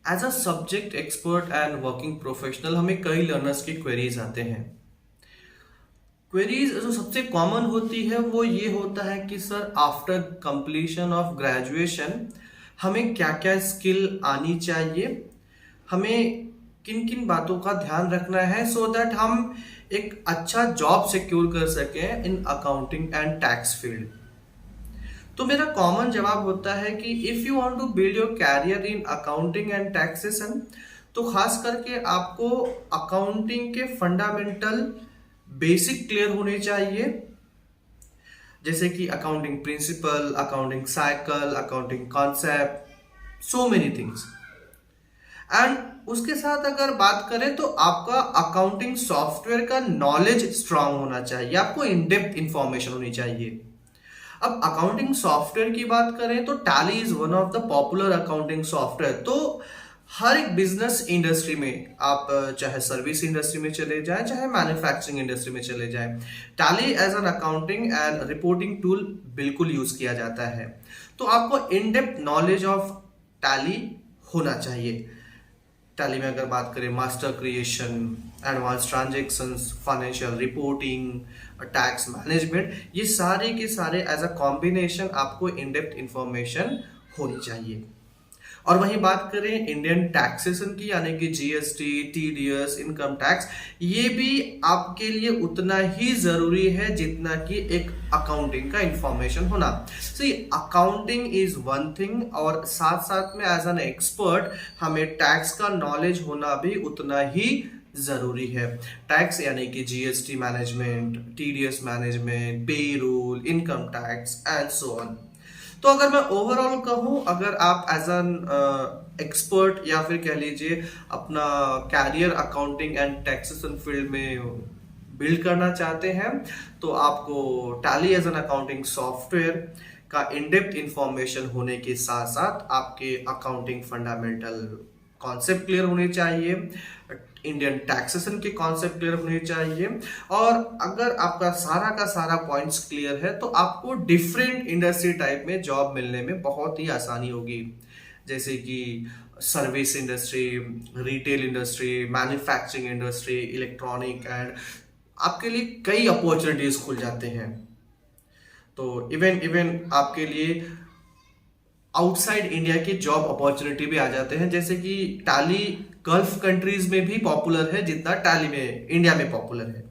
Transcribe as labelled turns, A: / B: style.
A: As a subject expert and working professional हमें कई learners की क्वेरीज आते हैं। क्वेरीज जो सबसे कॉमन होती है वो ये होता है कि sir after completion of graduation हमें क्या क्या स्किल आनी चाहिए, हमें किन किन बातों का ध्यान रखना है सो दैट हम एक अच्छा जॉब सिक्योर कर सकें in accounting and tax field. तो मेरा कॉमन जवाब होता है कि if you want to build your career in accounting and taxation तो खास करके आपको अकाउंटिंग के फंडामेंटल बेसिक क्लियर होने चाहिए, जैसे कि accounting principle, accounting cycle, accounting concept, so many things. And उसके साथ अगर बात करें तो आपका अकाउंटिंग सॉफ्टवेयर का नॉलेज स्ट्रांग होना चाहिए, आपको इन डेप्थ इंफॉर्मेशन होनी चाहिए। अब अकाउंटिंग सॉफ्टवेयर की बात करें तो tally is one of the popular accounting software. तो हर एक बिजनेस इंडस्ट्री में आप चाहे सर्विस इंडस्ट्री में चले जाएं चाहे मैन्युफैक्चरिंग इंडस्ट्री में चले जाएं, Tally as an accounting and reporting tool बिल्कुल यूज किया जाता है। तो आपको in depth knowledge of Tally होना चाहिए। टैली में अगर बात करें master creation, advance transactions, financial reporting, tax management, ये सारे के सारे एज अ कॉम्बिनेशन आपको इन डेप्थ इंफॉर्मेशन होनी चाहिए। और वहीं बात करें इंडियन टैक्सेशन की, यानी कि जीएसटी, टीडीएस, इनकम टैक्स, ये भी आपके लिए उतना ही जरूरी है जितना कि एक अकाउंटिंग का इंफॉर्मेशन होना। सी अकाउंटिंग इज वन थिंग और साथ साथ में एज एन एक्सपर्ट हमें टैक्स का नॉलेज होना भी उतना ही जरूरी है। टैक्स यानी कि GST management, TDS management, payroll, income tax and so on. तो अगर मैं ओवरऑल कहूँ, अगर आप एज एन एक्सपर्ट या फिर कह लीजिए अपना career accounting and taxation field में बिल्ड करना चाहते हैं तो आपको Tally as an accounting software का इन डेप्थ इंफॉर्मेशन होने के साथ साथ आपके अकाउंटिंग फंडामेंटल कॉन्सेप्ट क्लियर होने चाहिए, इंडियन टैक्सेशन के कॉन्सेप्ट क्लियर होने चाहिए। और अगर आपका सारा का सारा पॉइंट्स क्लियर है तो आपको डिफरेंट इंडस्ट्री टाइप में जॉब मिलने में बहुत ही आसानी होगी, जैसे कि service industry, retail industry, manufacturing industry, electronic, and आपके लिए कई अपॉर्चुनिटीज खुल जाते हैं। तो इवन इवन आपके लिए आउटसाइड इंडिया की जॉब अपॉर्चुनिटी भी आ जाते हैं, जैसे कि टैली गल्फ कंट्रीज में भी पॉपुलर है जितना टैली में इंडिया में पॉपुलर है।